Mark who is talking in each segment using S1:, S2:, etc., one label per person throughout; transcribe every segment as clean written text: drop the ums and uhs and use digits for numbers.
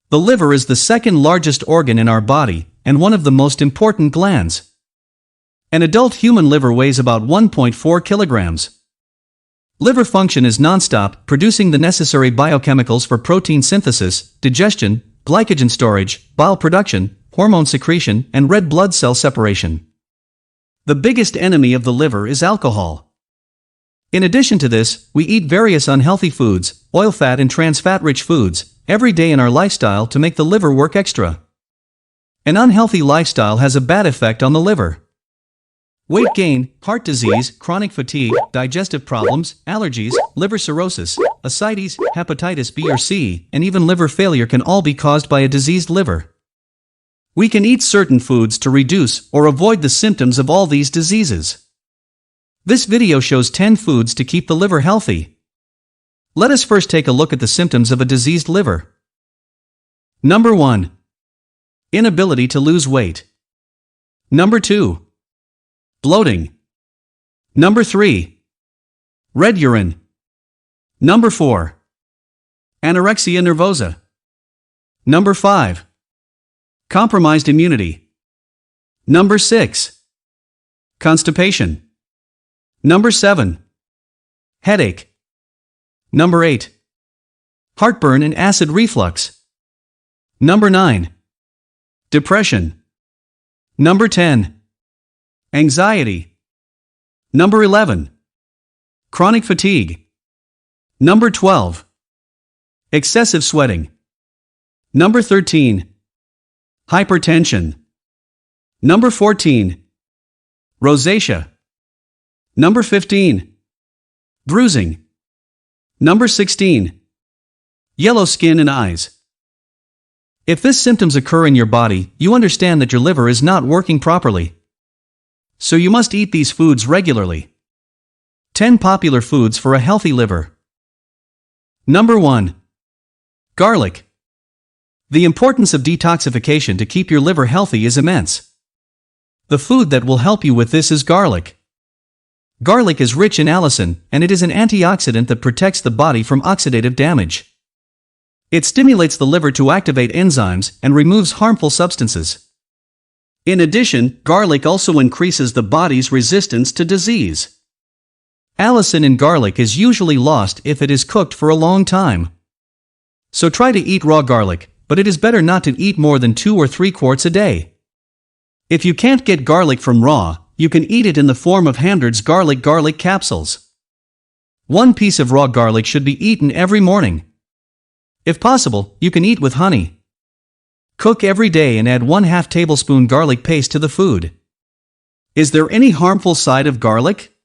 S1: The liver is the second largest organ in our body, and one of the most important glands. An adult human liver weighs about 1.4 kilograms. Liver function is nonstop, producing the necessary biochemicals for protein synthesis, digestion, glycogen storage, bile production, hormone secretion, and red blood cell separation. The biggest enemy of the liver is alcohol. In addition to this, we eat various unhealthy foods, oil, fat, and trans fat-rich foods, every day in our lifestyle to make the liver work extra. An unhealthy lifestyle has a bad effect on the liver. Weight gain, heart disease, chronic fatigue, digestive problems, allergies, liver cirrhosis, ascites, hepatitis B or C, and even liver failure can all be caused by a diseased liver. We can eat certain foods to reduce or avoid the symptoms of all these diseases. This video shows 10 foods to keep the liver healthy. Let us first take a look at the symptoms of a diseased liver. Number 1. Inability to lose weight. Number 2. Bloating. Number 3. Red urine. Number 4. Anorexia nervosa. Number 5. Compromised immunity. Number 6. Constipation. Number 7. Headache. Number 8. Heartburn and acid reflux. Number 9. Depression. Number 10. Anxiety. Number 11. Chronic fatigue. Number 12. Excessive sweating. Number 13. Hypertension. Number 14. Rosacea. Number 15. Bruising. Number 16. Yellow skin and eyes. If these symptoms occur in your body, you understand that your liver is not working properly. So you must eat these foods regularly. 10 popular foods for a healthy liver. Number 1. Garlic. The importance of detoxification to keep your liver healthy is immense. The food that will help you with this is garlic. Garlic is rich in allicin, and it is an antioxidant that protects the body from oxidative damage. It stimulates the liver to activate enzymes and removes harmful substances. In addition, garlic also increases the body's resistance to disease. Allicin in garlic is usually lost if it is cooked for a long time. So try to eat raw garlic, but it is better not to eat more than 2 or 3 quarts a day. If you can't get garlic from raw, you can eat it in the form of Hamdard's garlic capsules. 1 piece of raw garlic should be eaten every morning. If possible, you can eat with honey. Cook every day and add 1/2 tablespoon garlic paste to the food. Is there any harmful side of garlic?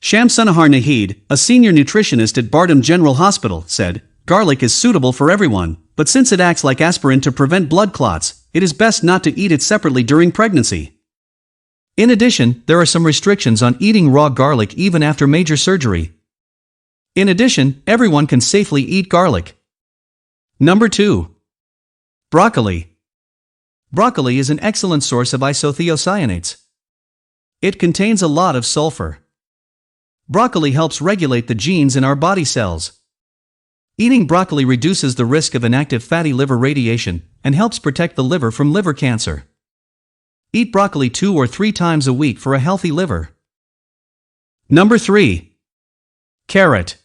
S1: Shamsunahar Nahid, a senior nutritionist at Bardham General Hospital, said, "Garlic is suitable for everyone, but since it acts like aspirin to prevent blood clots, it is best not to eat it separately during pregnancy." In addition, there are some restrictions on eating raw garlic even after major surgery. In addition, everyone can safely eat garlic. Number 2. Broccoli. Broccoli is an excellent source of isothiocyanates. It contains a lot of sulfur. Broccoli helps regulate the genes in our body cells. Eating broccoli reduces the risk of inactive fatty liver radiation and helps protect the liver from liver cancer. Eat broccoli 2 or 3 times a week for a healthy liver. Number 3. Carrot.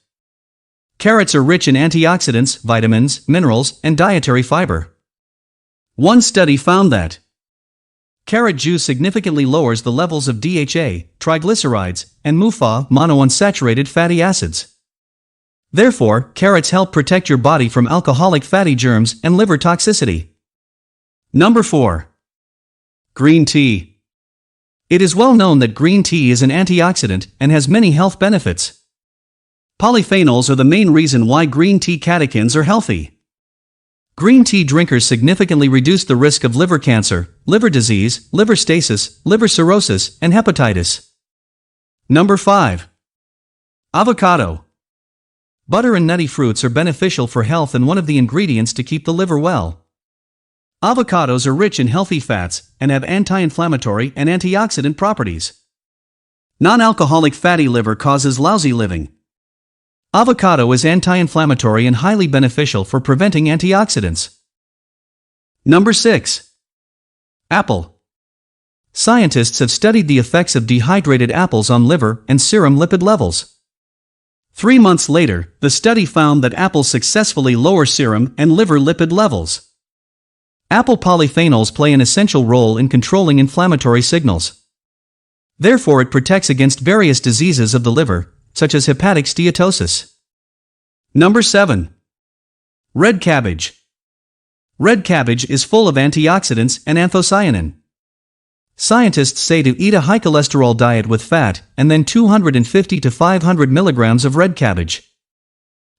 S1: Carrots are rich in antioxidants, vitamins, minerals, and dietary fiber. One study found that carrot juice significantly lowers the levels of DHA, triglycerides, and MUFA, monounsaturated fatty acids. Therefore, carrots help protect your body from alcoholic fatty germs and liver toxicity. Number 4. Green tea. It is well known that green tea is an antioxidant and has many health benefits. Polyphenols are the main reason why green tea catechins are healthy. Green tea drinkers significantly reduce the risk of liver cancer, liver disease, liver stasis, liver cirrhosis, and hepatitis. Number 5. Avocado. Butter and nutty fruits are beneficial for health and one of the ingredients to keep the liver well. Avocados are rich in healthy fats and have anti-inflammatory and antioxidant properties. Non-alcoholic fatty liver causes lousy living. Avocado is anti-inflammatory and highly beneficial for preventing antioxidants. Number 6. Apple. Scientists have studied the effects of dehydrated apples on liver and serum lipid levels. 3 months later, the study found that apples successfully lower serum and liver lipid levels. Apple polyphenols play an essential role in controlling inflammatory signals. Therefore, it protects against various diseases of the liver, such as hepatic steatosis. Number 7. Red cabbage. Red cabbage is full of antioxidants and anthocyanin. Scientists say to eat a high cholesterol diet with fat and then 250 to 500 milligrams of red cabbage.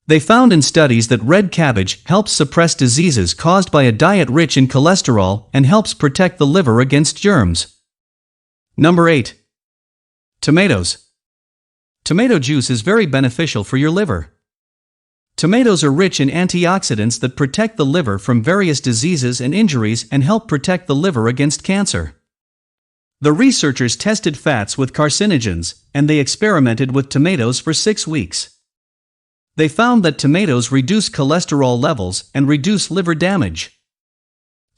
S1: They found in studies that red cabbage helps suppress diseases caused by a diet rich in cholesterol and helps protect the liver against germs. Number 8. Tomatoes. Tomato juice is very beneficial for your liver. Tomatoes are rich in antioxidants that protect the liver from various diseases and injuries and help protect the liver against cancer. The researchers tested fats with carcinogens, and they experimented with tomatoes for 6 weeks. They found that tomatoes reduce cholesterol levels and reduce liver damage.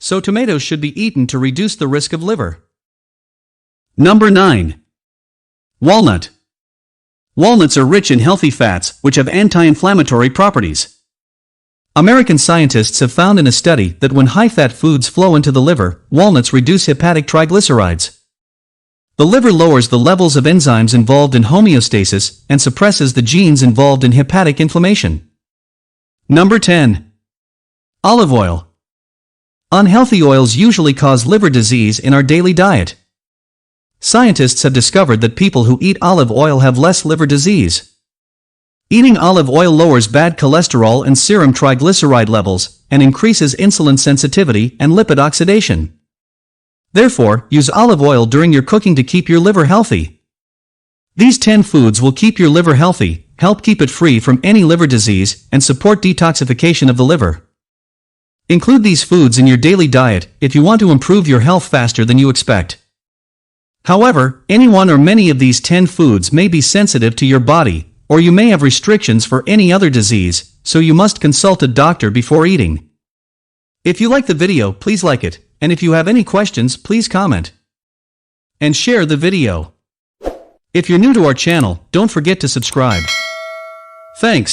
S1: So tomatoes should be eaten to reduce the risk of liver. Number 9. Walnut. Walnuts are rich in healthy fats which have anti-inflammatory properties. American scientists have found in a study that when high-fat foods flow into the liver, walnuts reduce hepatic triglycerides. The liver lowers the levels of enzymes involved in homeostasis and suppresses the genes involved in hepatic inflammation. Number 10. Olive oil. Unhealthy oils usually cause liver disease in our daily diet. Scientists have discovered that people who eat olive oil have less liver disease. Eating olive oil lowers bad cholesterol and serum triglyceride levels and increases insulin sensitivity and lipid oxidation. Therefore, use olive oil during your cooking to keep your liver healthy. These 10 foods will keep your liver healthy, help keep it free from any liver disease, and support detoxification of the liver. Include these foods in your daily diet if you want to improve your health faster than you expect. However, any one or many of these 10 foods may be sensitive to your body, or you may have restrictions for any other disease, so you must consult a doctor before eating. If you like the video, please like it, and if you have any questions, please comment and share the video. If you're new to our channel, don't forget to subscribe. Thanks.